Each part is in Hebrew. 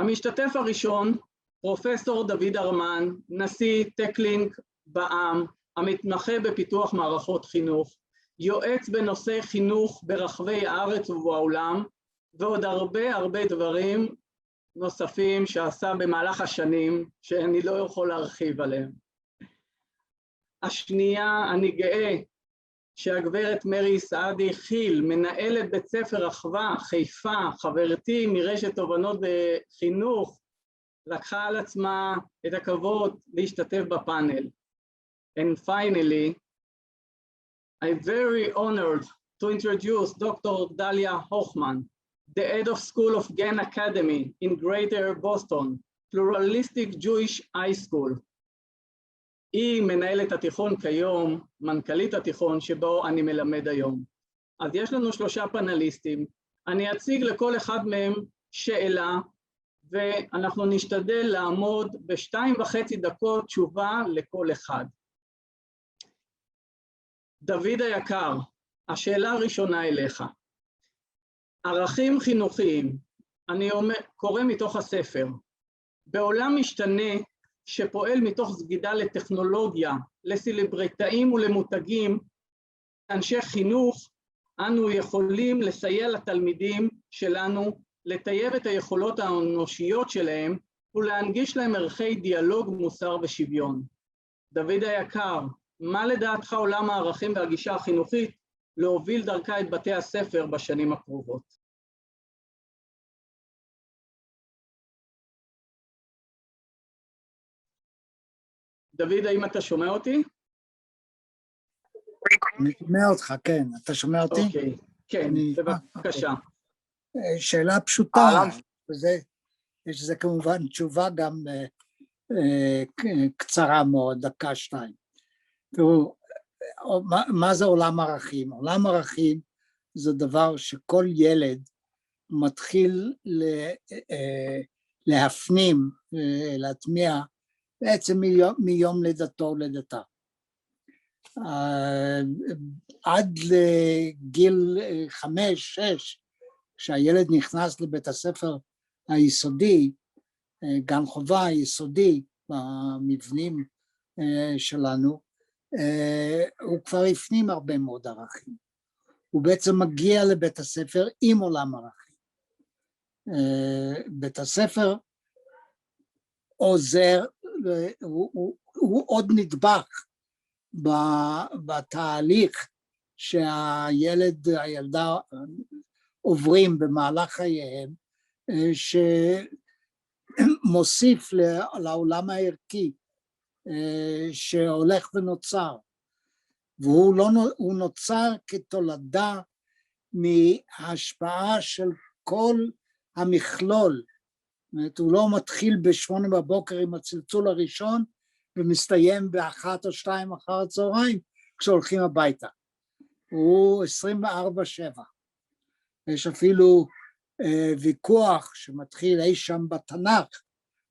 המשתתף הראשון, פרופסור דוד הרמן, נשיא טקלינק בע"מ, המתמחה בפיתוח מערכות חינוך, יועץ בנושא חינוך ברחבי הארץ ובעולם, ועוד הרבה דברים נוספים שעשה במהלך השנים, שאני לא יכול להרחיב עליהם. השנייה, אני גאה שהגברת מרי סעדי חיל, מנהלת בית ספר אחווה, חיפה, חברתי מרשת תובנות בחינוך, לקחה על עצמה את הכבוד להשתתף בפאנל. And finally, I'm very honored to introduce Dr. Dalia Hochman, the head of School of Gann Academy in Greater Boston, Pluralistic Jewish High School. היא מנהלת התיכון כיום, מנכ"לית התיכון שבו אני מלמד היום. אז יש לנו 3 פאנליסטים, אני אציג לכל אחד מהם שאלה, ואנחנו נשתדל לעמוד ב2.5 דקות תשובה לכל אחד. דוד היקר, השאלה הראשונה אליך. ערכים חינוכיים, אני קורא מתוך הספר, בעולם משתנה שפועל מתוך סגידה לטכנולוגיה, לסלבריטאים ולמותגים, אנשי חינוך, אנו יכולים לסייע לתלמידים שלנו, לטייב את היכולות האנושיות שלהם, ולהנגיש להם ערכי דיאלוג, מוסר ושוויון. דוד היקר, מה לדעתך עולם הערכים והגישה החינוכית להוביל דרכה את בתי הספר בשנים הקרובות? דוד, האם אתה שומע אותי? אני שומע אותך, כן. אתה שומע אותי? אוקיי, כן, בבקשה. שאלה פשוטה, יש לזה כמובן תשובה גם קצרה מאוד, 1-2. תראו, מה זה עולם ערכים? עולם ערכים זה דבר שכל ילד מתחיל להפנים, להטמיע, בעצם מיום לידתו לידתה. עד לגיל 5-6, כשהילד נכנס לבית הספר היסודי, גן חובה יסודי במבנים שלנו, הוא כבר הפנים הרבה מאוד ערכים. הוא בעצם מגיע לבית הספר עם עולם ערכים. בית הספר עוזר, הוא עוד נדבך בתהליך שהילד, הילדה עוברים במהלך חייהם, שמוסיף לעולם הערכי שהולך ונוצר, והוא נוצר כתולדה מהשפעה של כל המכלול. זאת אומרת, הוא לא מתחיל ב8 בבוקר עם הצלצול הראשון, ומסתיים ב1 או 2 אחר הצהריים, כשהולכים הביתה. הוא 24/7. יש אפילו ויכוח שמתחיל אי שם בתנ"ך,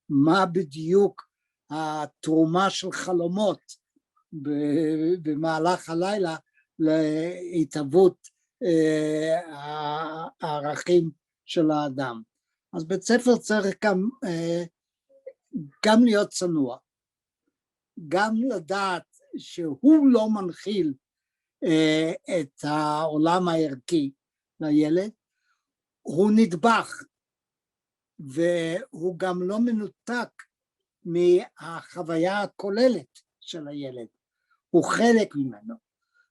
מה בדיוק התרומה של חלומות במהלך הלילה להתהוות הערכים של האדם. אז בית ספר צריך גם להיות צנוע, גם לדעת שהוא לא מנחיל את העולם הערכי לילד, הוא נדבך, והוא גם לא מנותק מהחוויה הכוללת של הילד, הוא חלק ממנו,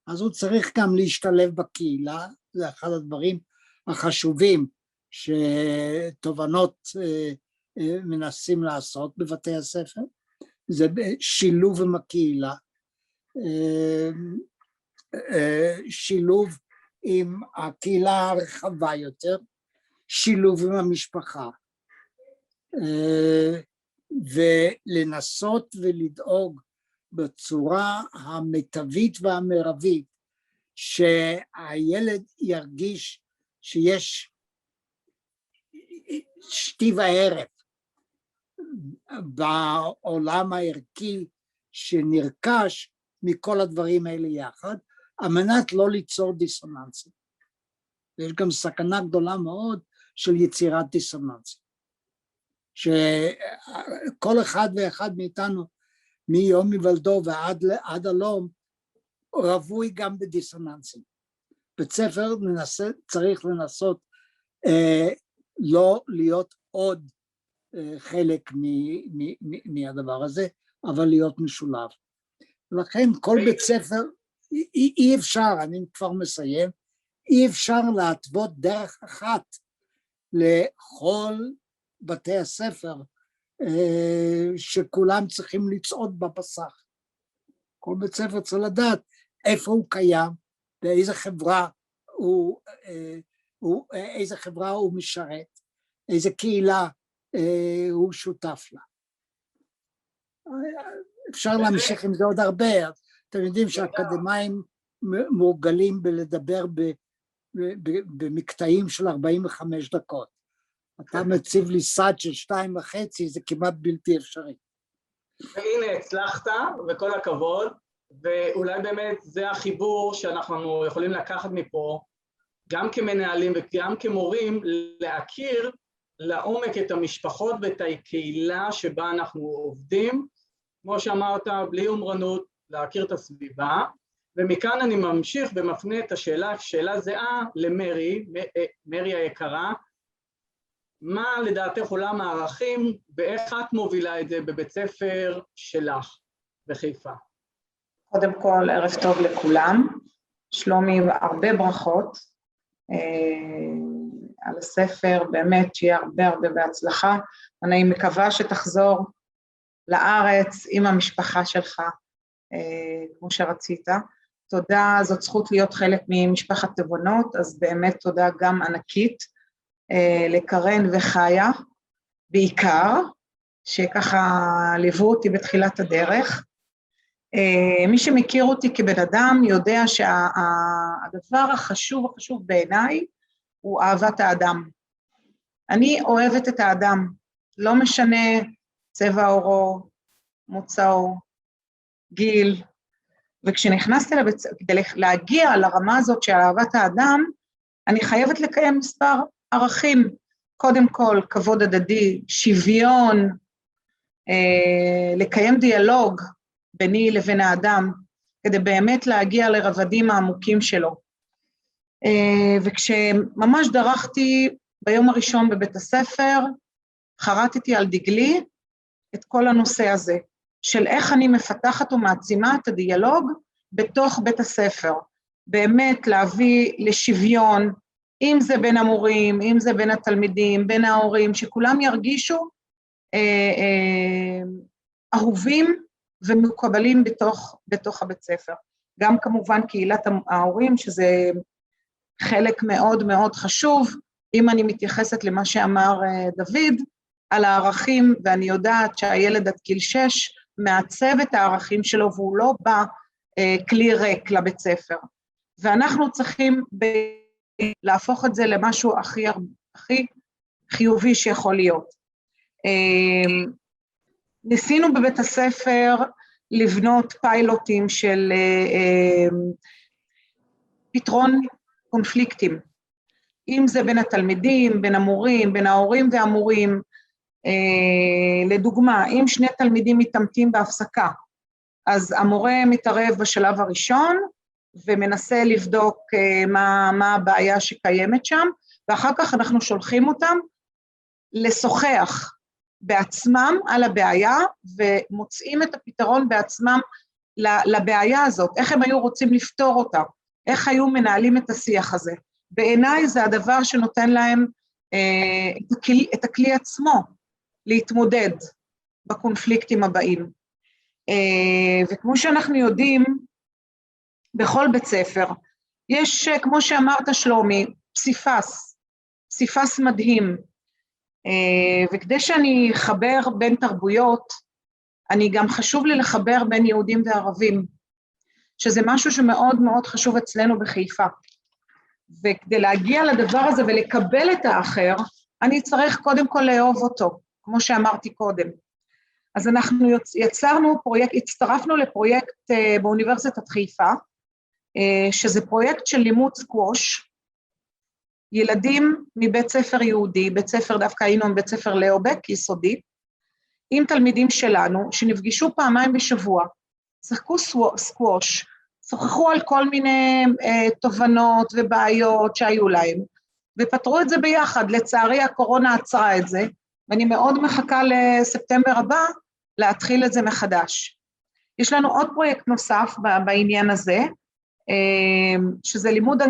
אז הוא צריך גם להשתלב בקהילה. זה אחד הדברים החשובים שתובנות מנסים לעשות בבתי הספר, זה שילוב עם הקהילה, שילוב עם הקהילה הרחבה יותר, שילוב עם המשפחה, ולנסות ולדאוג בצורה המיטבית והמרבית שהילד ירגיש שיש שתי וערב בעולם הערכי שנרכש מכל הדברים האלה יחד, על מנת לא ליצור דיסוננסים. ויש גם סכנה גדולה מאוד של יצירת דיסוננסים. שכל אחד ואחד מאיתנו, מיום היוולדו ועד הלום, רווי גם בדיסוננסים. בית ספר צריך לנסות לא להיות עוד חלק מהדבר הזה, אבל להיות משולב. לכן כל בית ספר, אי אפשר, אני כבר מסיים, אי אפשר להתוות דרך אחת לכל בתי הספר שכולם צריכים לצעוד בפסח. כל בית ספר צריך לדעת איפה הוא קיים, באיזה חברה איזה חברה הוא משרת, איזה קהילה הוא שותף לה. אפשר להמשיך עם זה עוד הרבה, אתם יודעים שהאקדמאים מורגלים בלדבר במקטעים של 45 דקות. אתה מציב לי סד של 2.5, זה כמעט בלתי אפשרי. והנה הצלחת, וכל הכבוד, ואולי באמת זה החיבור שאנחנו יכולים לקחת מפה, גם כמנהלים וגם כמורים, להכיר לעומק את המשפחות ואת הקהילה שבה אנחנו עובדים, כמו שאמרת, בלי יומרנות, להכיר את הסביבה, ומכאן אני ממשיך ומפנה את שאלה זהה למרי, מרי היקרה, מה לדעתך עולם הערכים, ואיך את מובילה את זה בבית ספר שלך בחיפה? קודם כל, ערב טוב לכולם. שלומי, הרבה ברכות על הספר, באמת שיהיה הרבה בהצלחה. אני מקווה שתחזור לארץ עם המשפחה שלך, כמו שרצית. תודה, זאת זכות להיות חלק ממשפחת תבונות, אז באמת תודה גם ענקית לקרן וחיה, בעיקר, שככה ליוו אותי בתחילת הדרך. מי שמכיר אותי כבן אדם יודע שהדבר החשוב בעיניי הוא אהבת האדם. אני אוהבת את האדם, לא משנה צבע עורו, מוצאו, גיל, וכשנכנסתי כדי להגיע לרמה הזאת של אהבת האדם, אני חייבת לקיים מספר ערכים, קודם כל כבוד הדדי, שוויון, לקיים דיאלוג ביני לבין האדם, כדי באמת להגיע לרבדים העמוקים שלו. וכשממש דרכתי ביום הראשון בבית הספר, חרטתי על דגלי את כל הנושא הזה, של איך אני מפתחת ומעצימה את הדיאלוג בתוך בית הספר, באמת להביא לשוויון, אם זה בין המורים, אם זה בין התלמידים, בין ההורים, שכולם ירגישו אהובים ומקובלים בתוך הבית ספר. גם כמובן קהילת ההורים, שזה חלק מאוד חשוב, אם אני מתייחסת למה שאמר דוד, על הערכים, ואני יודעת שהילד עד גיל 6 מעצב את הערכים שלו, והוא לא בא כלי ריק לבית ספר. ואנחנו צריכים להפוך את זה למשהו הכי חיובי שיכול להיות. ניסינו בבית הספר לבנות פיילוטים של פתרון קונפליקטים, אם זה בין התלמידים, בין המורים, בין ההורים והמורים. לדוגמה, אם שני תלמידים מתעמתים בהפסקה, אז המורה מתערב בשלב הראשון, ומנסה לבדוק מה הבעיה שקיימת שם, ואחר כך אנחנו שולחים אותם לשוחח בעצמם על הבעיה, ומוצאים את הפתרון בעצמם לבעיה הזאת, איך הם היו רוצים לפתור אותה, איך היו מנהלים את השיח הזה. בעיניי זה הדבר שנותן להם את הכלי עצמו, להתמודד בקונפליקטים הבאים. וכמו שאנחנו יודעים, בכל בית ספר, יש, כמו שאמרת שלומי, פסיפס מדהים, וכדי שאני אחבר בין תרבויות, אני גם חשוב לי לחבר בין יהודים וערבים, שזה משהו שמאוד חשוב אצלנו בחיפה. וכדי להגיע לדבר הזה ולקבל את האחר, אני צריך קודם כל לאהוב אותו, כמו שאמרתי קודם. אז אנחנו הצטרפנו לפרויקט באוניברסיטת חיפה, שזה פרויקט של לימוד סקווש, ילדים מבית ספר יהודי, בית ספר דווקא היינו בית ספר לאובק יסודי, עם תלמידים שלנו שנפגשו פעמיים בשבוע, שחקו סקווש, שוחחו על כל מיני תובנות ובעיות שהיו להם, ופתרו את זה ביחד. לצערי הקורונה עצרה את זה, ואני מאוד מחכה לספטמבר הבא להתחיל את זה מחדש. יש לנו עוד פרויקט נוסף בעניין הזה, שזה לימוד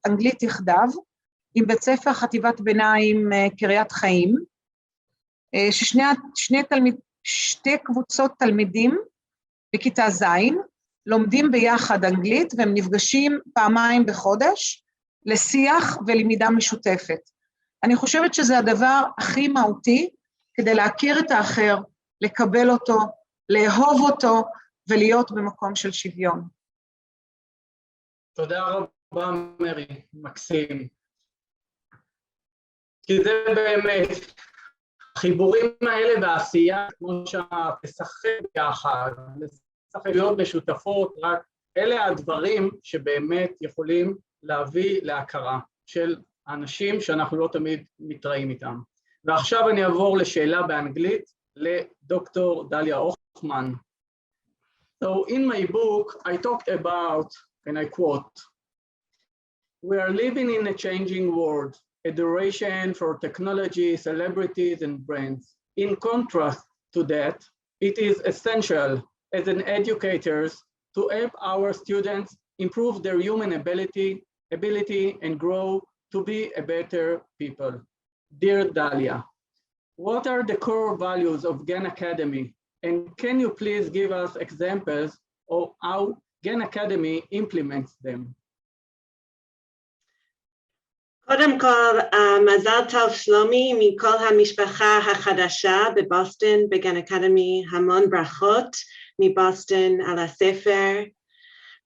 אנגלית יחדיו, עם בית ספר חטיבת ביניים קריית חיים, שתי קבוצות תלמידים בכיתה ז' לומדים ביחד אנגלית, והם נפגשים פעמיים בחודש לשיח ולמידה משותפת. אני חושבת שזה הדבר הכי מהותי, כדי להכיר את האחר, לקבל אותו, לאהוב אותו, ולהיות במקום של שוויון. תודה רבה, מרי, מקסים. כי זה באמת, החיבורים האלה והעשייה, כמו שתשחק ביחד, לשחקיות משותפות, רק אלה הדברים שבאמת יכולים להביא להכרה של האנשים שאנחנו לא תמיד מתראים איתם. ועכשיו אני אעבור לשאלה באנגלית לדוקטור דליה הוכמן. So in my book, I talked about, and I quote, "We are living in a changing world, a duration for technology, celebrities, and brands. In contrast to that, it is essential as an educators to help our students improve their human ability and grow to be a better people. Dear Dalia, what are the core values of GAN Academy? And can you please give us examples of how GAN Academy implements them?" קודם כל, מזל טוב שלומי מכל המשפחה החדשה בבוסטון, בגן אקדמי, המון ברכות מבוסטון על הספר.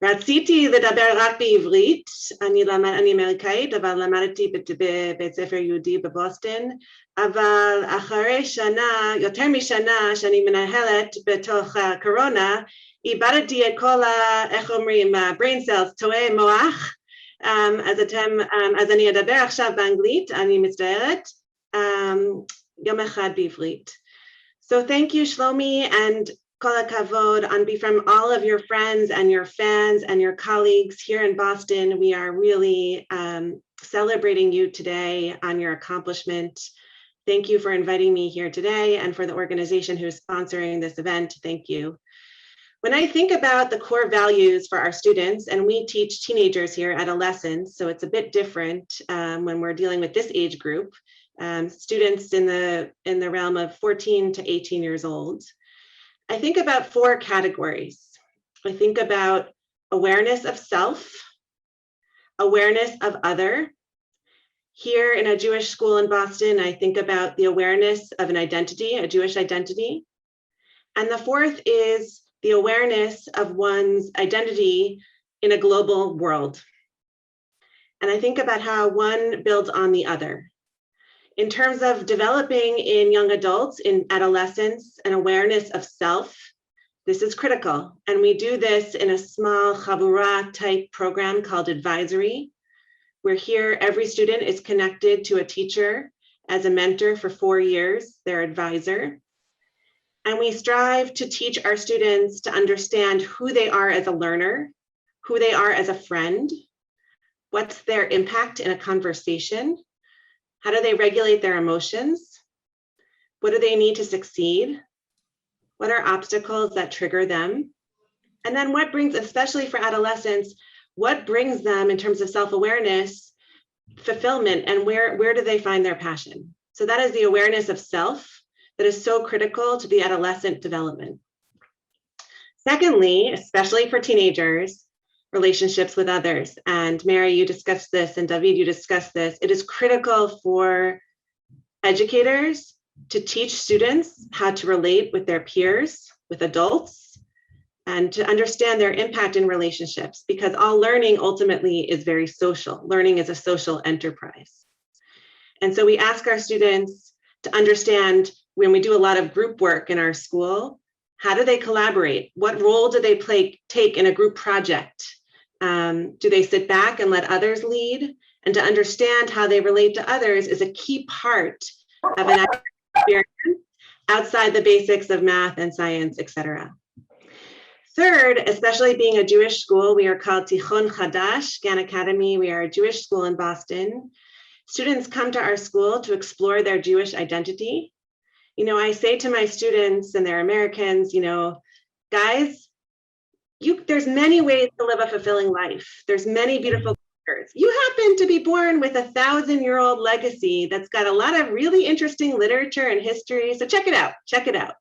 רציתי לדבר רק בעברית, אני אמריקאית, אבל למדתי בבית ספר יהודי בבוסטון, אבל אחרי שנה, יותר משנה שאני מנהלת בתוך הקורונה, איבדתי את כל איך אומרים, brain cells, תואי מוח, אז אני אדבר עכשיו באנגלית, אני מצטערת, יום אחד בעברית. So thank you, Shlomi, and kol hakavod, from all of your friends and your fans and your colleagues here in Boston. We are really celebrating you today on your accomplishment. Thank you for inviting me here today, and for the organization who's sponsoring this event, thank you. When I think about the core values for our students, and we teach teenagers here, adolescents, so it's a bit different when we're dealing with this age group, students in the realm of 14 to 18 years old. I think about 4 categories. I think about awareness of self, awareness of other. Here in a Jewish school in Boston, I think about the awareness of an identity, a Jewish identity. And the 4th is the awareness of one's identity in a global world. And I think about how one builds on the other. In terms of developing in young adults, in adolescents, an awareness of self, this is critical. And we do this in a small chavura type program called Advisory, where here every student is connected to a teacher as a mentor for 4 years, their advisor. And we strive to teach our students to understand who they are as a learner, who they are as a friend, what's their impact in a conversation, how do they regulate their emotions, what do they need to succeed, what are obstacles that trigger them, and then what brings, especially for adolescents, what brings them in terms of self-awareness, fulfillment, and where do they find their passion? So that is the awareness of self that is so critical to the adolescent development. Secondly, especially for teenagers, relationships with others. And Mary, you discussed this, and David, you discussed this. It is critical for educators to teach students how to relate with their peers, with adults, and to understand their impact in relationships, because all learning ultimately is very social. Learning is a social enterprise. And so we ask our students to understand, when we do a lot of group work in our school, how do they collaborate? What role do they take in a group project? Do they sit back and let others lead? and to understand how they relate to others is a key part of an experience outside the basics of math and science, etc. Third, especially being a Jewish school, we are called Tichon Chadash, Gan Academy. We are a Jewish school in Boston. Students come to our school to explore their Jewish identity. You know, I say to my students, and they're Americans, you know, guys, there's many ways to live a fulfilling life. There's many beautiful cultures. You happen to be born with a 1,000-year-old legacy that's got a lot of really interesting literature and history. So check it out, check it out.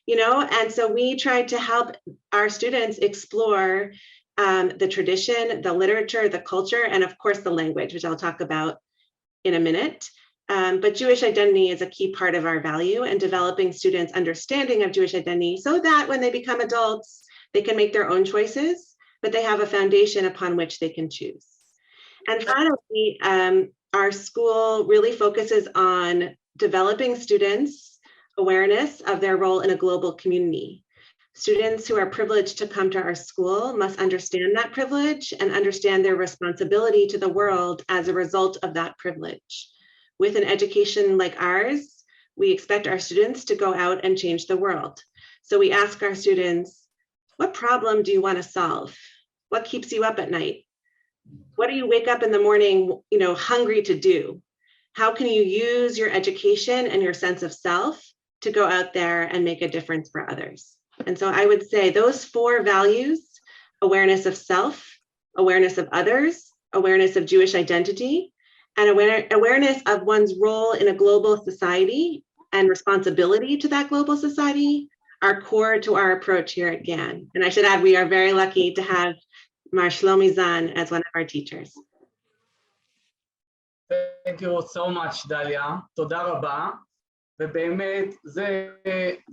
You know, and so we try to help our students explore the tradition, the literature, the culture, and of course the language, which I'll talk about in a minute. But Jewish identity is a key part of our value, and developing students' understanding of Jewish identity so that when they become adults, they can make their own choices, but they have a foundation upon which they can choose. And finally, our school really focuses on developing students' awareness of their role in a global community. Students who are privileged to come to our school must understand that privilege and understand their responsibility to the world as a result of that privilege. With an education like ours, we expect our students to go out and change the world. So we ask our students, what problem do you want to solve? What keeps you up at night? What do you wake up in the morning, you know, hungry to do? How can you use your education and your sense of self to go out there and make a difference for others? And so I would say those 4 values, awareness of self, awareness of others, awareness of Jewish identity, and awareness of one's role in a global society and responsibility to that global society are core to our approach here at GAN. And I should add, we are very lucky to have Mar Shlomi Zahn as one of our teachers. Thank you so much, דליה. תודה רבה. ובאמת זה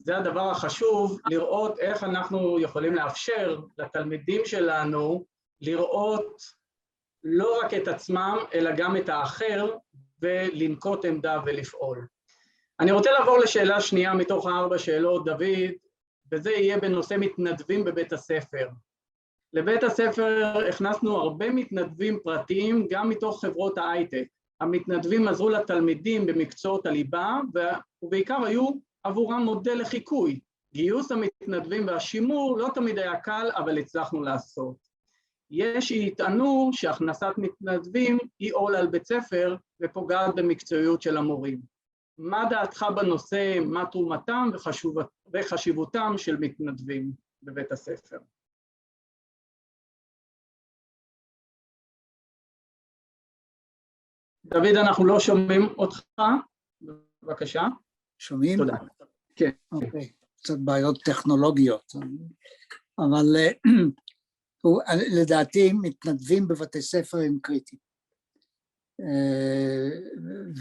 הדבר החשוב, לראות איך אנחנו יכולים לאפשר לתלמידים שלנו לראות לא רק את עצמם, אלא גם את האחר, ולנקוט עמדה ולפעול. אני רוצה לעבור לשאלה שנייה מתוך 4 שאלות, דוד, וזה יהיה בנושא מתנדבים בבית הספר. לבית הספר הכנסנו הרבה מתנדבים פרטיים, גם מתוך חברות ההייטק. המתנדבים עזרו לתלמידים במקצועות הליבה, ובעיקר היו עבורם מודל לחיקוי. גיוס המתנדבים והשימור לא תמיד היה קל, אבל הצלחנו לעשות. יש שיטענו שהכנסת מתנדבים היא עול על בית ספר ופוגעת במקצועיות של המורים. מה דעתך בנושא, מה תרומתם וחשיבותם של מתנדבים בבית הספר? דוד, אנחנו לא שומעים אותך, בבקשה. שומעים? תודה. כן. אוקיי, קצת בעיות טכנולוגיות, אבל לדעתי מתנדבים בבתי ספר הם קריטיים.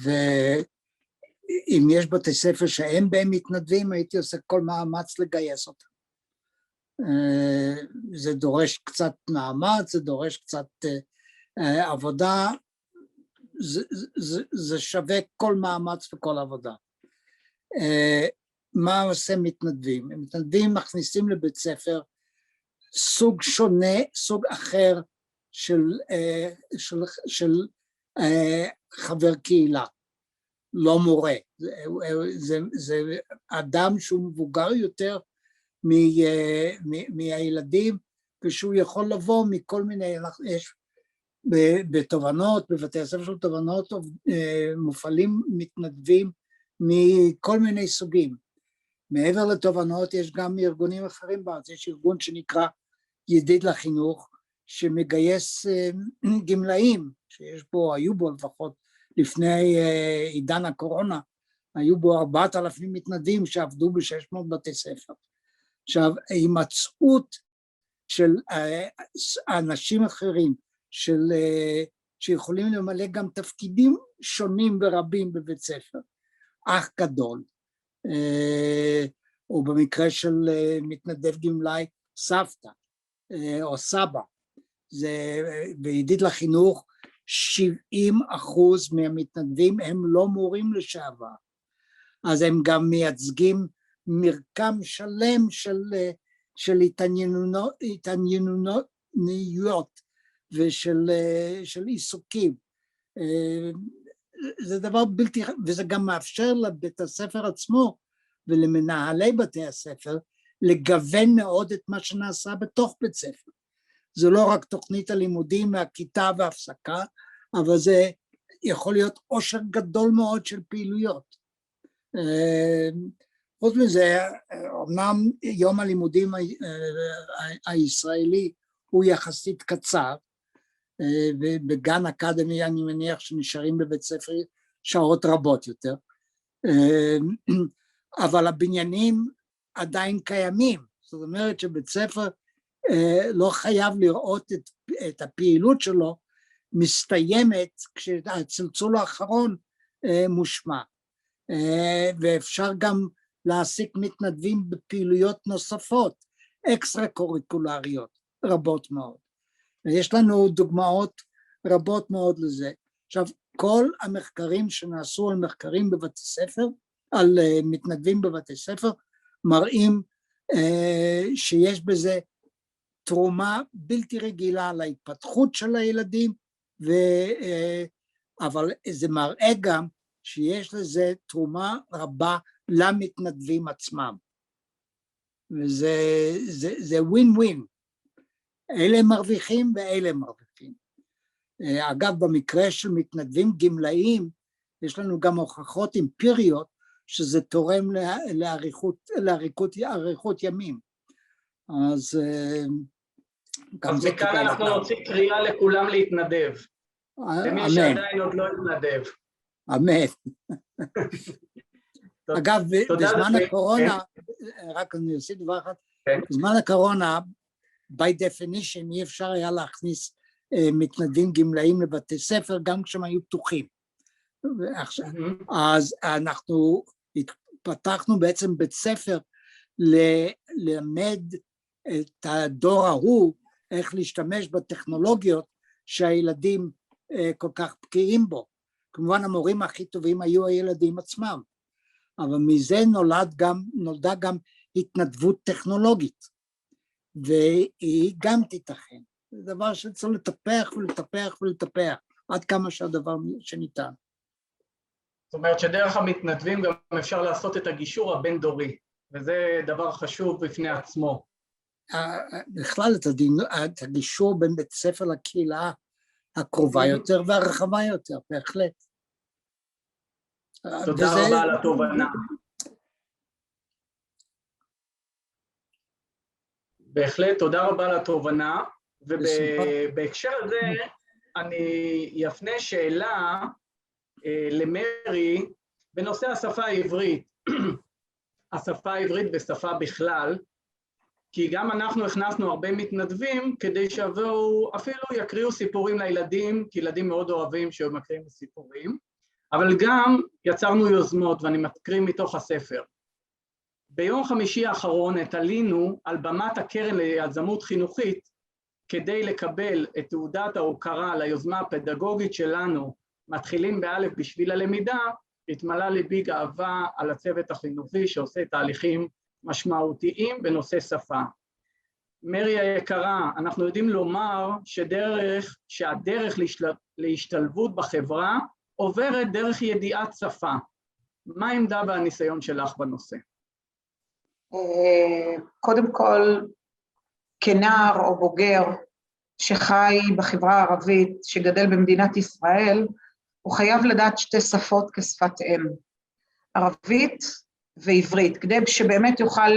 ואם יש בתי ספר שהם בהם מתנדבים, הייתי עושה כל מאמץ לגייס אותם. זה דורש קצת מאמץ, זה דורש קצת עבודה, זה שווה כל מאמץ וכל עבודה. מה עושה מתנדבים? מתנדבים מכניסים לבית ספר סוג שונה, סוג אחר של חבר קהילה, לא מורה. זה אדם שהוא מבוגר יותר מהילדים, ושהוא יכול לבוא מכל מיני, יש בתובנות, בבתי הספר של תובנות מופעלים מתנדבים מכל מיני סוגים. מעבר לתובנות יש גם ארגונים אחרים בארץ, יש ארגון שנקרא ידיד לחינוך, שמגייס גמלאים, שיש בו, היו בו לפחות לפני עידן הקורונה, היו בו 4,000 מתנדבים שעבדו ב-600 בתי ספר. עכשיו, הימצאות של אנשים אחרים, שיכולים למלא גם תפקידים שונים ורבים בבית ספר, אח גדול, או במקרה של מתנדב גמלאי, סבתא או סבא, בידיד לחינוך 70% מהמתנדבים הם לא מורים לשעבר, אז הם גם מייצגים מרקם שלם של התעניינויות ושל עיסוקים. זה דבר בלתי, וזה גם מאפשר לבית הספר עצמו ולמנהלי בתי הספר לגוון מאוד את מה שנעשה בתוך בית ספר. זה לא רק תוכנית הלימודים מהכיתה והפסקה, אבל זה יכול להיות עושר גדול מאוד של פעילויות. חוץ מזה, אמנם יום הלימודים הישראלי הוא יחסית קצר, ובגן אקדמי אני מניח שנשארים בבית ספר שעות רבות יותר, אבל הבניינים עדיין קיימים, זאת אומרת שבית ספר לא חייב לראות את הפעילות שלו מסתיימת כשהצלצול האחרון מושמע, ואפשר גם להעסיק מתנדבים בפעילויות נוספות, אקסטרה קוריקולריות רבות מאוד. יש לנו דוגמאות רבות מאוד לזה. עכשיו, כל המחקרים שנעשו על מחקרים בבתי ספר, על מתנדבים בבתי ספר, מראים שיש בזה תרומה בלתי רגילה להתפתחות של הילדים, אבל זה מראה גם שיש לזה תרומה רבה למתנדבים עצמם. וזה ווין ווין. אלה מרוויחים ואלה מרוויחים. אגב, במקרה של מתנדבים גמלאים, יש לנו גם הוכחות אמפיריות שזה תורם לאריכות ימים. אז מכאן אנחנו נוציא קריאה לכולם להתנדב. למי שעדיין עוד לא התנדב. אמן. אגב, בזמן הקורונה, רק אני עושה דבר אחד, בזמן הקורונה, by definition, אי אפשר היה להכניס מתנדבים גמלאים לבתי ספר, גם כשהם היו פתוחים. אז אנחנו פתחנו בעצם בית ספר ללמד את הדור ההוא, איך להשתמש בטכנולוגיות שהילדים כל כך בקיאים בו. כמובן המורים הכי טובים היו הילדים עצמם, אבל מזה נולדה גם התנדבות טכנולוגית, והיא גם תיתכן. זה דבר שצריך לטפח ולטפח ולטפח, עד כמה שהדבר שניתן. זאת אומרת שדרך המתנדבים גם אפשר לעשות את הגישור הבין-דורי, וזה דבר חשוב בפני עצמו. בכלל את הגישור בין בית ספר לקהילה הקרובה יותר והרחבה יותר, בהחלט. תודה רבה על התובנה. בהחלט, תודה רבה על התובנה, ובהקשר הזה אני אפנה שאלה למרי בנושא השפה העברית, השפה העברית ושפה בכלל, כי גם אנחנו הכנסנו הרבה מתנדבים כדי שיבואו, אפילו יקריאו סיפורים לילדים, כי ילדים מאוד אוהבים שהם מקריאים סיפורים, אבל גם יצרנו יוזמות, ואני מקריא מתוך הספר. ביום חמישי האחרון עלינו על במת הקרן ליזמות חינוכית, כדי לקבל את תעודת ההוקרה ליוזמה הפדגוגית שלנו, מתחילים באלף בשביל הלמידה, התמלא ליבי גאווה על הצוות החינוכי שעושה תהליכים משמעותיים בנושא שפה. מרי היקרה, אנחנו יודעים לומר שהדרך להשתלבות בחברה עוברת דרך ידיעת שפה. מה העמדה והניסיון שלך בנושא? קודם כל, כנער או בוגר שחי בחברה הערבית, שגדל במדינת ישראל, הוא חייב לדעת שתי שפות כשפת אם, ערבית ועברית, כדי שבאמת יוכל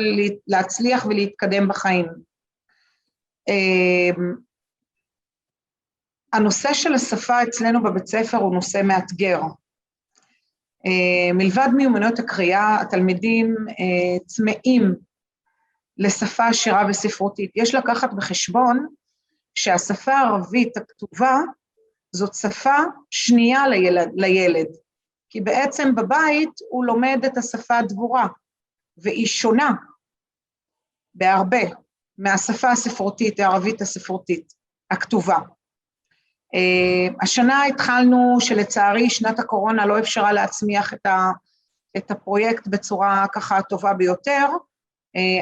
להצליח ולהתקדם בחיים. הנושא של השפה אצלנו בבית ספר הוא נושא מאתגר. מלבד מיומנויות הקריאה, התלמידים צמאים לשפה עשירה וספרותית. יש לקחת בחשבון שהשפה הערבית הכתובה זאת שפה שנייה לילד, כי בעצם בבית הוא לומד את השפה הדבורה, והיא שונה בהרבה מהשפה הספרותית, הערבית הספרותית, הכתובה. השנה התחלנו, שלצערי שנת הקורונה לא אפשרה להצמיח את הפרויקט בצורה ככה הטובה ביותר,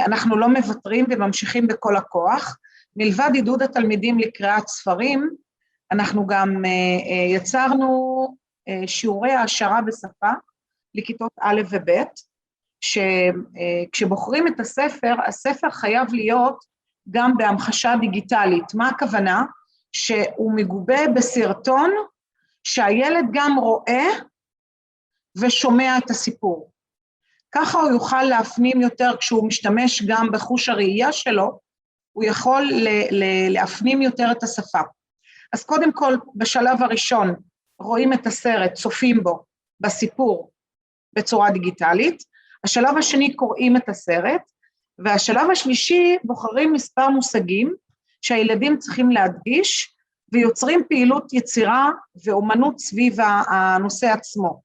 אנחנו לא מוותרים וממשיכים בכל הכוח, מלבד עידוד התלמידים לקריאת ספרים, אנחנו גם יצרנו שיעורי העשרה בשפה לכיתות א' וב', שכשבוחרים את הספר, הספר חייב להיות גם בהמחשה דיגיטלית. מה הכוונה? שהוא מגובה בסרטון שהילד גם רואה ושומע את הסיפור. ככה הוא יוכל להפנים יותר, כשהוא משתמש גם בחוש הראייה שלו, הוא יכול להפנים יותר את השפה. אז קודם כל, בשלב הראשון, רואים את הסרט, צופים בו, בסיפור, בצורה דיגיטלית. השלב השני, קוראים את הסרט, והשלב השלישי, בוחרים מספר מושגים, שהילדים צריכים להדגיש, ויוצרים פעילות יצירה ואומנות סביב הנושא עצמו.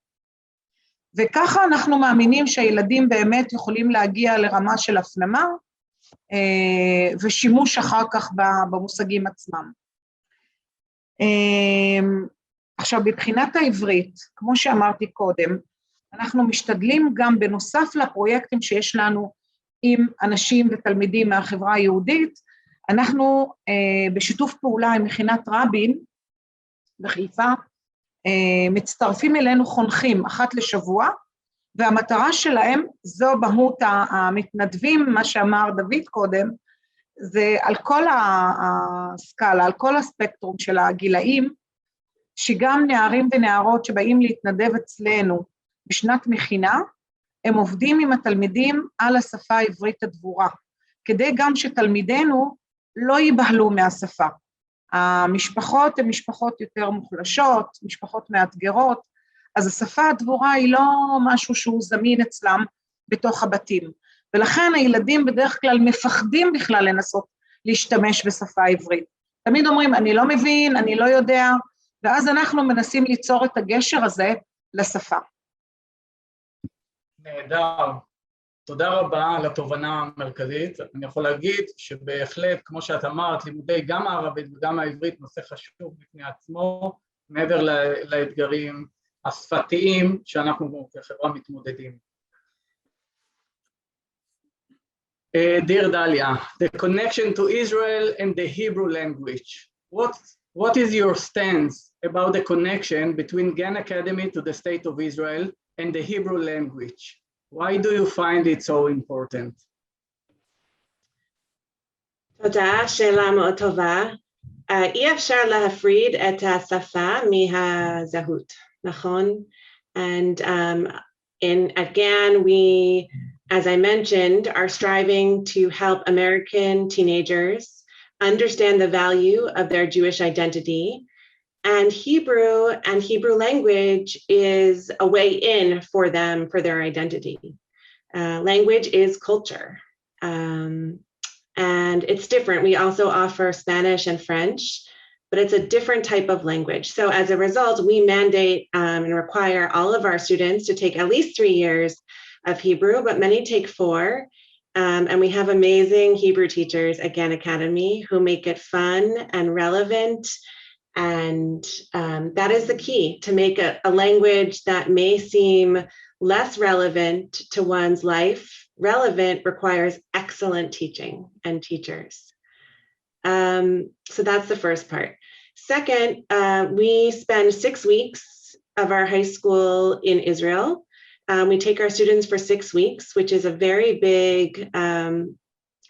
וככה אנחנו מאמינים שהילדים באמת יכולים להגיע לרמה של הפנמה, ושימוש אחר כך במושגים עצמם. עכשיו, בבחינת העברית, כמו שאמרתי קודם, אנחנו משתדלים גם בנוסף לפרויקטים שיש לנו עם אנשים ותלמידים מהחברה היהודית, אנחנו בשיתוף פעולה עם מכינת רבין בחיפה, מצטרפים אלינו חונכים אחת לשבוע, והמטרה שלהם, זו מהות המתנדבים, מה שאמר דוד קודם, זה על כל הסקאלה, על כל הספקטרום של הגילאים, שגם נערים ונערות שבאים להתנדב אצלנו בשנת מכינה, הם עובדים עם התלמידים על השפה העברית הדבורה, כדי גם שתלמידינו לא ייבהלו מהשפה. המשפחות הן משפחות יותר מוחלשות, משפחות מאתגרות, אז השפה הדבורה היא לא משהו שהוא זמין אצלם בתוך הבתים, ולכן הילדים בדרך כלל מפחדים בכלל לנסות להשתמש בשפה העברית. תמיד אומרים, אני לא מבין, אני לא יודע, ואז אנחנו מנסים ליצור את הגשר הזה לשפה. נהדר. תודה רבה על התובנה המרכזית. אני יכול להגיד שבהחלט, כמו שאת אמרת, לימודי גם הערבית וגם העברית נושא חשוב בפני עצמו, מעבר לאתגרים השפתיים שאנחנו כחברה מתמודדים. Dear Dalia, the connection to Israel and the Hebrew language. What is your stance about the connection between Gan Academy to the State of Israel and the Hebrew language? Why do you find it so important? תודה, שאלה מאוד טובה. אי אפשר להפריד את השפה מהזהות, נכון? And at GAN, we, as I mentioned, are striving to help American teenagers understand the value of their Jewish identity, and Hebrew language is a way in for them, for their identity. Language is culture, and it's different. We also offer Spanish and French, but it's a different type of language. So as a result, we mandate and require all of our students to take at least 3 years of Hebrew, but many take 4. And we have amazing Hebrew teachers at GAN Academy who make it fun and relevant. And that is the key, to make a language that may seem less relevant to one's life. Relevant requires excellent teaching and teachers. So that's the first part. Second, we spend 6 weeks of our high school in Israel. We take our students for 6 weeks, which is a very big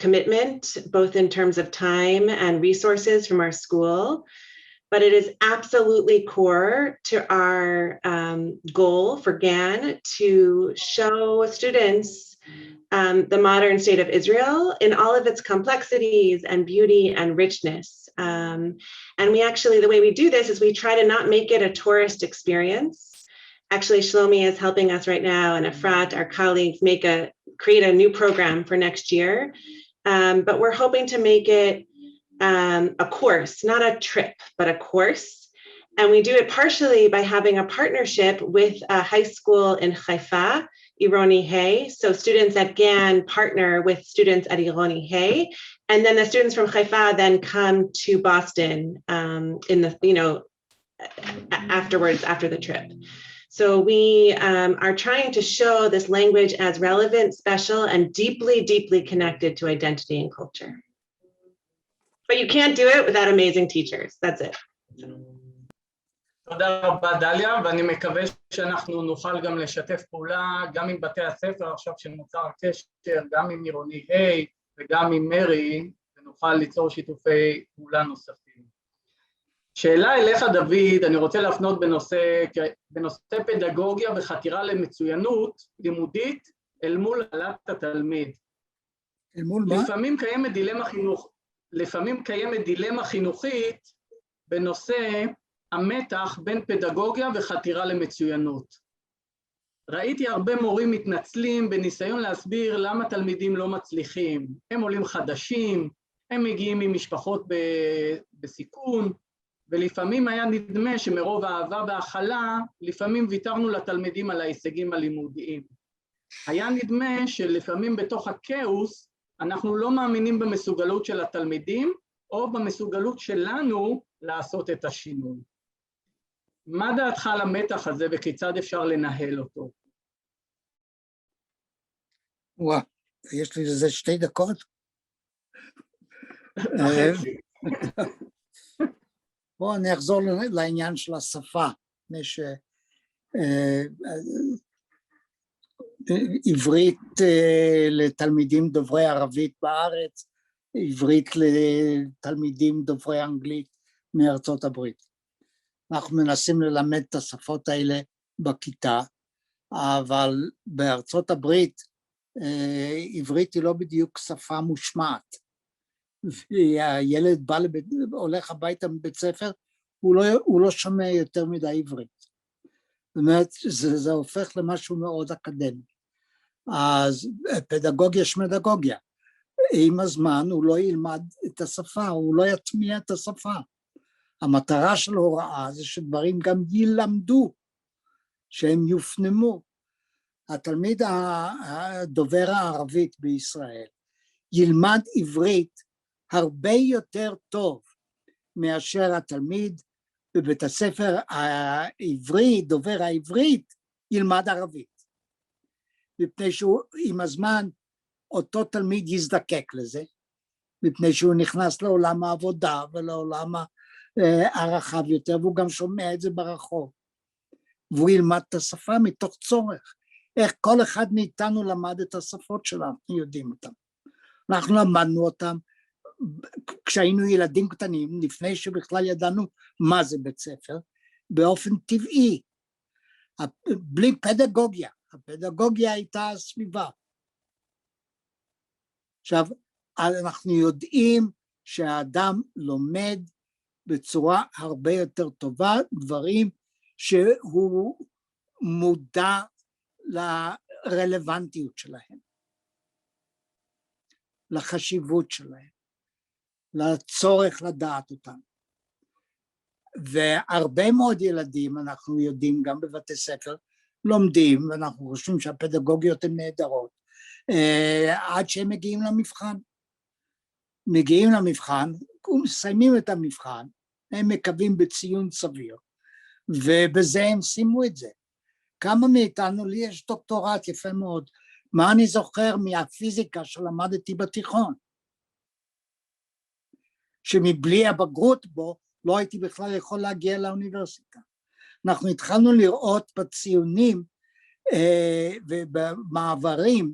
commitment, both in terms of time and resources from our school. But it is absolutely core to our goal for GAN to show students the modern state of Israel in all of its complexities and beauty and richness. And we actually, the way we do this is we try to not make it a tourist experience. Actually, Shlomi is helping us right now, and Efrat, our colleagues, create a new program for next year. But we're hoping to make it a course, not a trip, but a course. And we do it partially by having a partnership with a high school in Haifa, Ironi Hay. So students at GAN partner with students at Ironi Hay. And then the students from Haifa then come to Boston in the, afterwards, after the trip. So we are trying to show this language as relevant, special, and deeply, deeply connected to identity and culture. But you can't do it without amazing teachers. That's it. תודה רבה דליה, ואני מקווה שאנחנו נוכל גם לשתף פעולה גם עם בתי הספר עכשיו שנוצר הקשר, גם עם עירוני ה' וגם עם מרי, ונוכל ליצור שיתופי פעולה נוספים. שאלה אליך דוד, אני רוצה להפנות בנושא פדגוגיה וחתירה למצוינות לימודית אל מול העלאת התלמיד. אל מול מה? לפעמים קיימת דילמה חינוכית בנושא המתח בין פדגוגיה וחתירה למצוינות. ראיתי הרבה מורים מתנצלים בניסיון להסביר למה תלמידים לא מצליחים. הם עולים חדשים, הם מגיעים ממשפחות בסיכון, ולפעמים היה נדמה שמרוב האהבה וההכלה, לפעמים ויתרנו לתלמידים על ההישגים הלימודיים. היה נדמה שלפעמים בתוך הכאוס, אנחנו לא מאמינים במסוגלות של התלמידים, או במסוגלות שלנו לעשות את השינוי. מה דעתך על המתח הזה וכיצד אפשר לנהל אותו? וואו, יש לי לזה 2 דקות. בואו אני אחזור לעניין של השפה, עברית לתלמידים דוברי ערבית בארץ, עברית לתלמידים דוברי אנגלית מארצות הברית. אנחנו מנסים ללמד את השפות האלה בכיתה, אבל בארצות הברית עברית היא לא בדיוק שפה מושמעת. הילד הולך הביתה מבית ספר, הוא לא שומע יותר מדי עברית. זאת אומרת, זה הופך למשהו מאוד אקדמי. אז פדגוגיה שמדגוגיה. עם הזמן הוא לא ילמד את השפה, הוא לא יטמיע את השפה. המטרה של הוראה זה שדברים גם ילמדו, שהם יופנמו. התלמיד הדובר הערבית בישראל ילמד עברית הרבה יותר טוב מאשר התלמיד בבית הספר העברי, דובר העברית, ילמד ערבית. מפני שהוא עם הזמן אותו תלמיד יזדקק לזה, מפני שהוא נכנס לעולם העבודה ולעולם הרחב יותר, והוא גם שומע את זה ברחוב. והוא ילמד את השפה מתוך צורך. איך כל אחד מאיתנו למד את השפות שלנו, אנחנו יודעים אותם. אנחנו למדנו אותם כשהיינו ילדים קטנים, לפני שבכלל ידענו מה זה בית ספר, באופן טבעי, בלי פדגוגיה. הפדגוגיה הייתה הסביבה. עכשיו, אנחנו יודעים שהאדם לומד בצורה הרבה יותר טובה דברים שהוא מודע לרלוונטיות שלהם, לחשיבות שלהם, לצורך לדעת אותם. והרבה מאוד ילדים, אנחנו יודעים גם בבתי ספר, לומדים, ואנחנו חושבים שהפדגוגיות הן נהדרות, עד שהם מגיעים למבחן. מגיעים למבחן, מסיימים את המבחן, הם מקווים בציון סביר, ובזה הם שימו את זה. כמה מאיתנו, לי יש דוקטורט יפה מאוד, מה אני זוכר מהפיזיקה שלמדתי בתיכון, שמבלי הבגרות בו, לא הייתי בכלל יכול להגיע לאוניברסיטה. אנחנו התחלנו לראות בציונים ובמעברים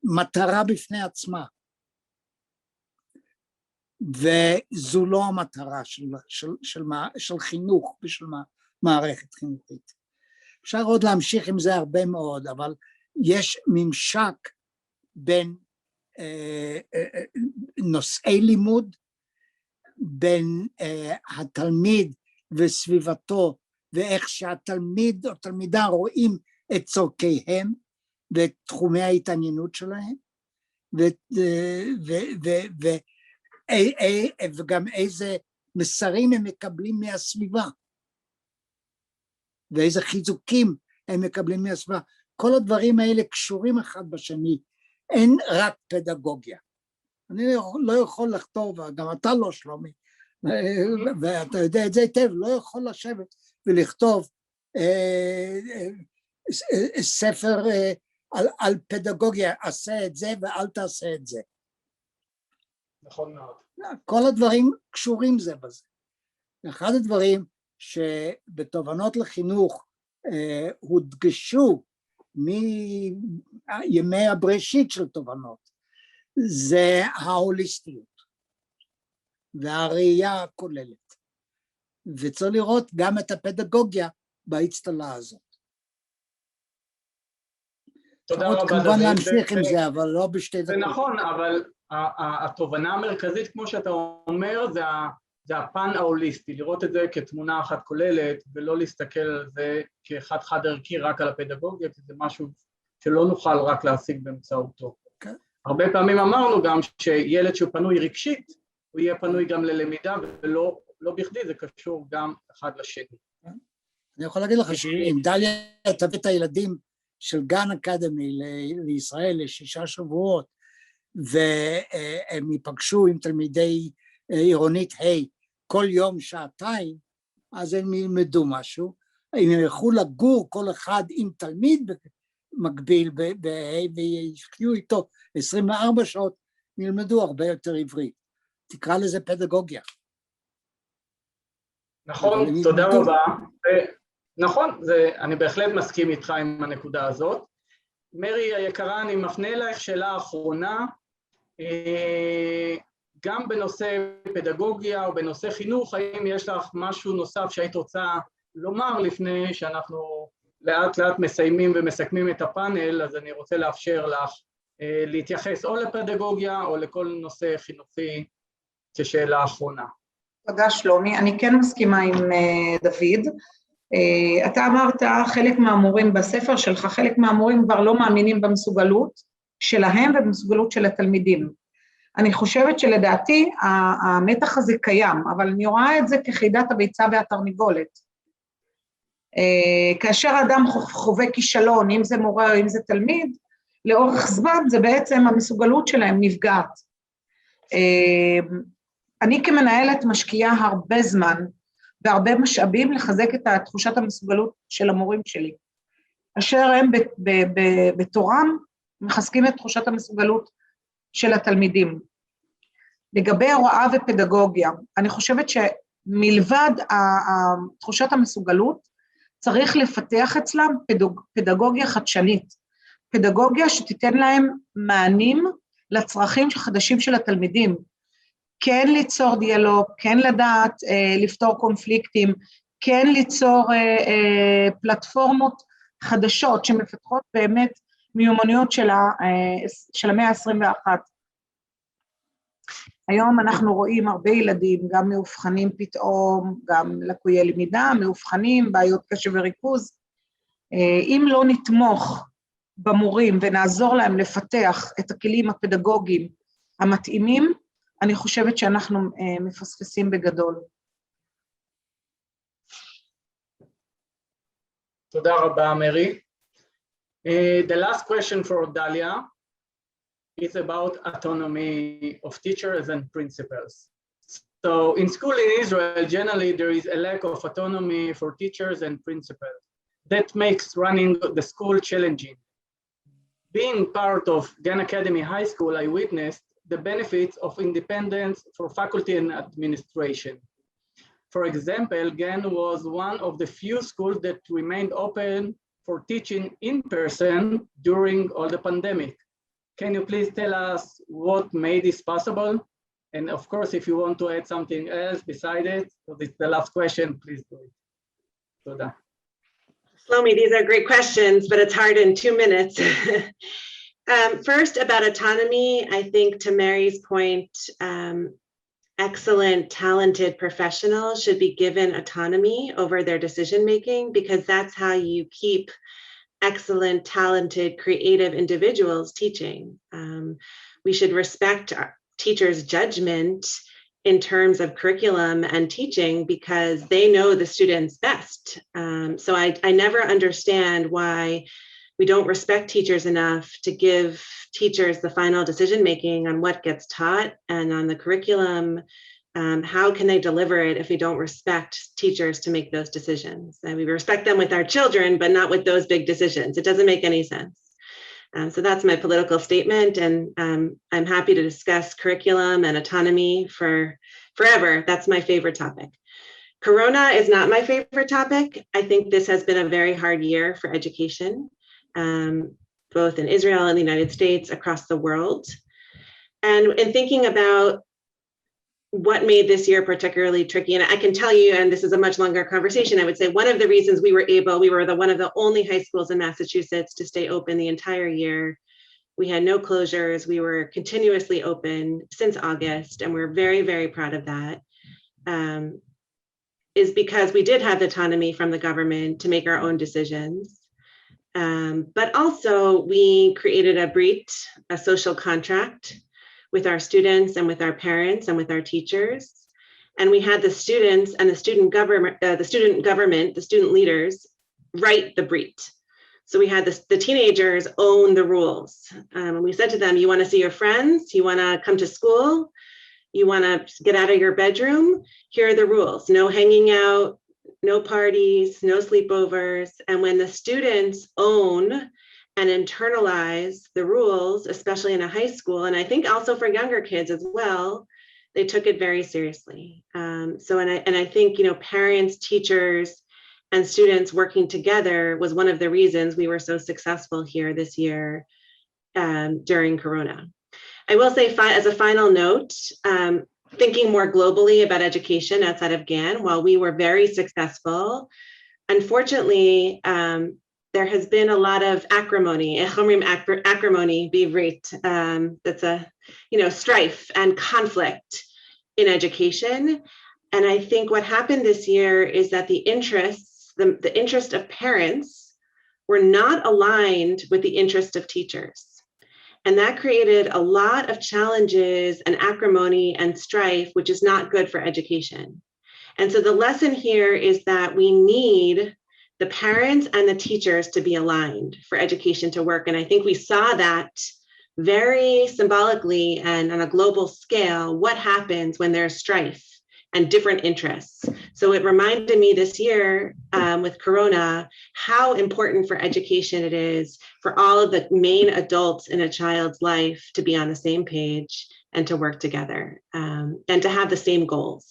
מטרה בפני עצמה, וזו לא המטרה של חינוך ושל מערכת חינוכית. אפשר עוד להמשיך עם זה הרבה מאוד, אבל יש ממשק בין נושאי לימוד, בין התלמיד וסביבתו, ואיך שהתלמיד או תלמידה רואים את צורכיהם ואת תחומי ההתעניינות שלהם, וגם איזה מסרים הם מקבלים מהסביבה, ואיזה חיזוקים הם מקבלים מהסביבה. כל הדברים האלה קשורים אחד בשני, אין רק פדגוגיה. אני לא יכול לכתוב, גם אתה לא שלומי, ואתה יודע את זה היטב, לא יכול לשבת ולכתוב ספר על פדגוגיה, עשה את זה ואל תעשה את זה. נכון מאוד. כל הדברים קשורים זה בזה. אחד הדברים שבתובנות לחינוך הודגשו מימי הבראשית של תובנות, זה ההוליסטיות והראייה הכוללת. וצריך לראות גם את הפדגוגיה באצטלה הזאת. תודה רבה, דוד. כמובן להמשיך עם זה, אבל לא בשתי דקות. זה נכון, אבל התובנה המרכזית, כמו שאתה אומר, זה הפן ההוליסטי, לראות את זה כתמונה אחת כוללת, ולא להסתכל על זה כאחד חד ערכי רק על הפדגוגיה, כי זה משהו שלא נוכל רק להשיג באמצעותו. Okay. הרבה פעמים אמרנו גם שילד שהוא פנוי רגשית, הוא יהיה פנוי גם ללמידה, ולא בכדי, זה קשור גם אחד לשני. אני יכול להגיד לך שאם דליה תביא את הילדים של גן אקדמי לישראל ל6 שבועות, והם ייפגשו עם תלמידי עירונית ה' כל יום 2 שעות, אז הם ילמדו משהו. אם הם ילכו לגור כל אחד עם תלמיד מקביל בה' ויחיו איתו 24 שעות, ילמדו הרבה יותר עברית. תקרא לזה פדגוגיה. נכון, תודה רבה. נכון, אני בהחלט מסכים איתך עם הנקודה הזאת. מרי היקרה, אני מפנה אלייך שאלה אחרונה, גם בנושא פדגוגיה או בנושא חינוך, האם יש לך משהו נוסף שהיית רוצה לומר לפני שאנחנו לאט לאט מסיימים ומסכמים את הפאנל, אז אני רוצה לאפשר לך להתייחס או לפדגוגיה או לכל נושא חינוכי כשאלה אחרונה. תודה שלומי, אני כן מסכימה עם דוד. אתה אמרת חלק מהמורים בספר שלך, חלק מהמורים כבר לא מאמינים במסוגלות שלהם ובמסוגלות של התלמידים. אני חושבת שלדעתי המתח הזה קיים, אבל אני רואה את זה כחידת הביצה והתרנגולת. כאשר אדם חווה כישלון, אם זה מורה או אם זה תלמיד, לאורך זמן זה בעצם המסוגלות שלהם נפגעת. אני כמנהלת משקיעה הרבה זמן והרבה משאבים לחזק את תחושת המסוגלות של המורים שלי, אשר הם בתורם מחזקים את תחושת המסוגלות של התלמידים. לגבי הוראה ופדגוגיה, אני חושבת שמלבד תחושת המסוגלות, צריך לפתח אצלם פדגוגיה חדשנית, פדגוגיה שתיתן להם מענים לצרכים חדשים של התלמידים, כן ליצור דיאלוג, כן לדעת לפתור קונפליקטים, כן ליצור פלטפורמות חדשות שמפתחות באמת מיומנויות של המאה ה-21. היום אנחנו רואים הרבה ילדים, גם מאובחנים פתאום, גם לקויי למידה, מאובחנים, בעיות קשב וריכוז. אם לא נתמוך במורים ונעזור להם לפתח את הכלים הפדגוגיים המתאימים, אני חושבת שאנחנו מפספסים בגדול. תודה רבה, מרי. The last question for Dalia is about autonomy of teachers and principals. So in school in Israel, generally there is a lack of autonomy for teachers and principals. That makes running the school challenging. Being part of Gan Academy High School, I witnessed the benefits of independence for faculty and administration. For example, Gan was one of the few schools that remained open for teaching in person during all the pandemic. Can you please tell us what made this possible? And of course, if you want to add something else beside it, because it's the last question, please do it. Toda. Shlomi, these are great questions, but it's hard in 2 minutes. First, about autonomy, I think to Mary's point, excellent, talented professionals should be given autonomy over their decision-making, because that's how you keep excellent, talented, creative individuals teaching. We should respect our teachers' judgment in terms of curriculum and teaching because they know the students best. So I never understand why we don't respect teachers enough to give teachers the final decision-making on what gets taught and on the curriculum. How can they deliver it if we don't respect teachers to make those decisions? And we respect them with our children, but not with those big decisions. It doesn't make any sense. So that's my political statement, and I'm happy to discuss curriculum and autonomy for forever. That's my favorite topic. Corona is not my favorite topic. I think this has been a very hard year for education, both in Israel and the United States, across the world. And in thinking about what made this year particularly tricky, and I can tell you, and this is a much longer conversation, I would say one of the reasons we were one of the only high schools in Massachusetts to stay open the entire year. We had no closures. We were continuously open since August, and we're very, very proud of that. Is because we did have autonomy from the government to make our own decisions. But also we created a brit, a social contract with our students and with our parents and with our teachers. And we had the students and the student leaders write the brit. So we had the teenagers own the rules. And we said to them, you want to see your friends? You want to come to school? You want to get out of your bedroom? Here are the rules. No hanging out, no parties, no sleepovers. And when the students own and internalize the rules, especially in a high school, and I think also for younger kids as well, they took it very seriously. And I think, parents, teachers, and students working together was one of the reasons we were so successful here this year during Corona. I will say, as a final note, thinking more globally about education outside of GAN, while we were very successful, unfortunately, there has been a lot of acrimony, acrimony, bivrit, that's a, strife and conflict in education. And I think what happened this year is that the interest of parents were not aligned with the interest of teachers. And that created a lot of challenges and acrimony and strife, which is not good for education. And so the lesson here is that we need the parents and the teachers to be aligned for education to work. And I think we saw that very symbolically and on a global scale, what happens when there's strife and different interests. So it reminded me this year with Corona, how important for education it is for all of the main adults in a child's life to be on the same page and to work together and to have the same goals.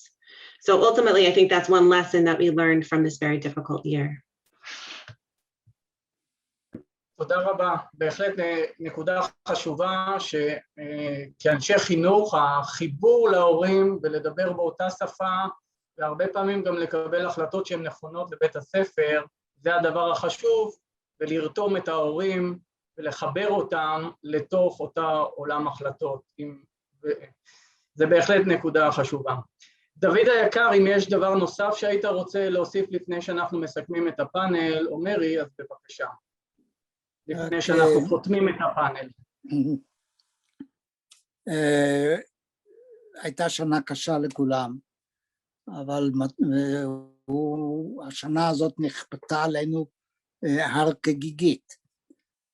So ultimately, I think that's one lesson that we learned from this very difficult year. תודה רבה, בהחלט נקודה חשובה שכאנשי חינוך החיבור להורים ולדבר באותה שפה והרבה פעמים גם לקבל החלטות שהן נכונות לבית הספר, זה הדבר החשוב, ולרתום את ההורים ולחבר אותם לתוך אותה עולם החלטות. זה בהחלט נקודה חשובה. דוד היקר, אם יש דבר נוסף שהיית רוצה להוסיף לפני שאנחנו מסכמים את הפאנל, או מרי, אז בבקשה. לפני שאנחנו חותמים את הפאנל. הייתה שנה קשה לכולם, אבל השנה הזאת נכפתה עלינו הר כגיגית,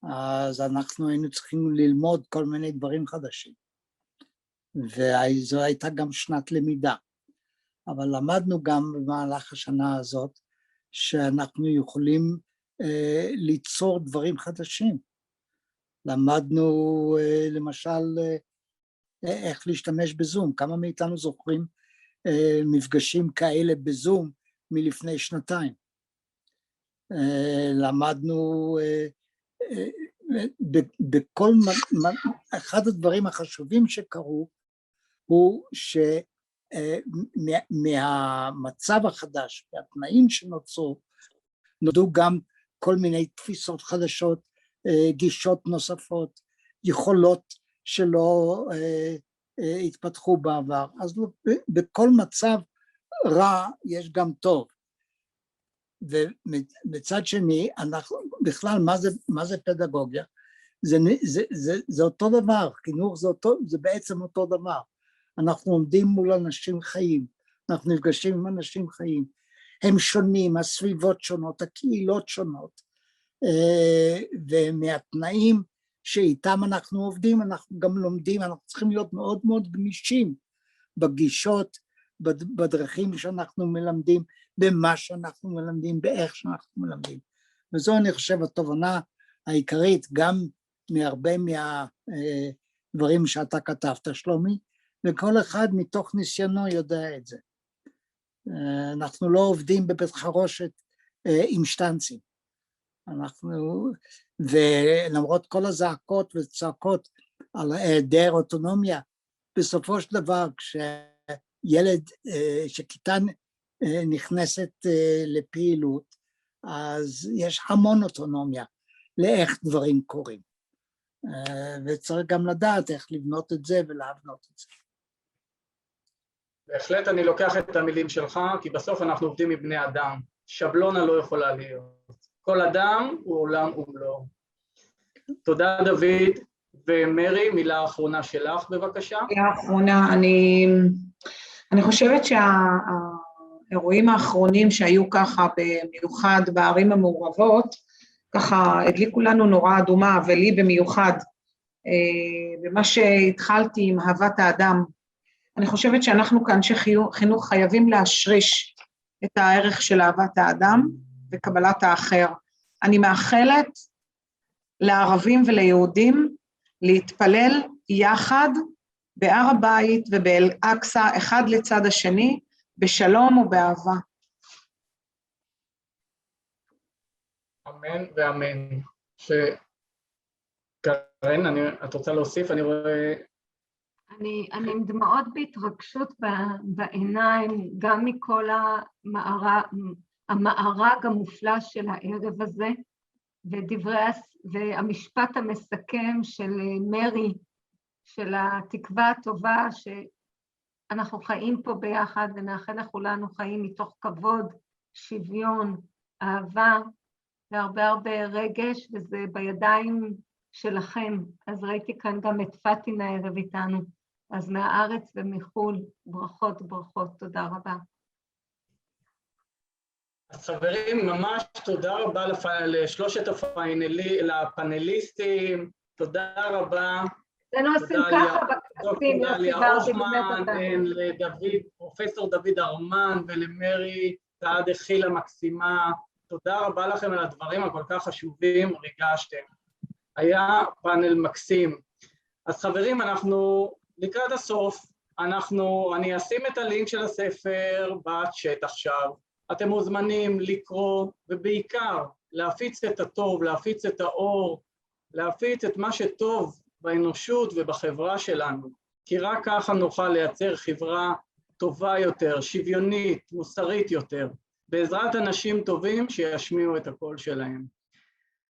אז אנחנו היינו צריכים ללמוד כל מיני דברים חדשים, וזו הייתה גם שנת למידה, אבל למדנו גם במהלך השנה הזאת שאנחנו יכולים ליצור דברים חדשים. למדנו למשל איך להשתמש בזום, כמה מאיתנו זוכרים מפגשים כאלה בזום מלפני שנתיים. למדנו בכל, אחד הדברים החשובים שקרו הוא שמהמצב החדש והתנאים שנוצרו נולדו גם כל מיני תפיסות חדשות, גישות נוספות, יכולות שלא התפתחו בעבר. אז בכל מצב רע יש גם טוב. ובצד שני, אנחנו בכלל, מה זה פדגוגיה? זה אותו דבר, חינוך זה בעצם אותו דבר. אנחנו עומדים מול אנשים חיים, אנחנו נפגשים עם אנשים חיים. הם שונים, הסביבות שונות, הקהילות שונות, ומהתנאים שאיתם אנחנו עובדים, אנחנו גם לומדים, אנחנו צריכים להיות מאוד מאוד גמישים בגישות, בדרכים שאנחנו מלמדים, במה שאנחנו מלמדים, באיך שאנחנו מלמדים. וזו אני חושב התובנה העיקרית, גם מהרבה מהדברים שאתה כתבת, שלומי, וכל אחד מתוך ניסיונו יודע את זה. אנחנו לא עובדים בבית חרושת עם שטנצים. ולמרות כל הזעקות וצעקות על היעדר אוטונומיה, בסופו של דבר כשילד, שכיתה נכנסת לפעילות, אז יש המון אוטונומיה לאיך דברים קורים. וצריך גם לדעת איך לבנות את זה ולהבנות את זה. בהחלט אני לוקח את המילים שלך, כי בסוף אנחנו עובדים מבני אדם. שבלונה לא יכולה להיות. כל אדם הוא עולם ומלואו. תודה דוד. ומרי, מילה אחרונה שלך בבקשה. מילה אחרונה, אני חושבת שהאירועים האחרונים שהיו ככה במיוחד בערים המעורבות, ככה הדליקו לנו נורה אדומה, ולי במיוחד, במה שהתחלתי עם אהבת האדם. אני חושבת שאנחנו כאנשי חינוך חייבים להשריש את הערך של אהבת האדם וקבלת האחר. אני מאחלת לערבים וליהודים להתפלל יחד בהר הבית ובאל-אקצא, אחד לצד השני, בשלום ובאהבה. אמן ואמן. קרן, את רוצה להוסיף? אני רואה... אני עם דמעות בהתרגשות בעיניים, גם מכל המארג המופלא של הערב הזה, והמשפט המסכם של מרי, של התקווה הטובה שאנחנו חיים פה ביחד, ונאחל לכולנו חיים מתוך כבוד, שוויון, אהבה, והרבה הרבה רגש, וזה בידיים שלכם. אז ראיתי כאן גם את פאטינה הערב איתנו, אז מהארץ ומחול, ברכות ברכות, תודה רבה. אז חברים, ממש תודה רבה לשלושת הפאנליסטים, תודה רבה. אצלנו עושים ככה בכנסים, דוקטור דליה הופמן, פרופסור דוד ארמן ולמרי תעד חיל המקסימה, תודה רבה לכם על הדברים הכל כך חשובים, ריגשתם. היה פאנל מקסים. אז חברים, אנחנו לקראת הסוף, אני אשים את הלינק של הספר בצ'אט עכשיו. אתם מוזמנים לקרוא, ובעיקר להפיץ את הטוב, להפיץ את האור, להפיץ את מה שטוב באנושות ובחברה שלנו, כי רק ככה נוכל לייצר חברה טובה יותר, שוויונית, מוסרית יותר, בעזרת אנשים טובים שישמיעו את הקול שלהם.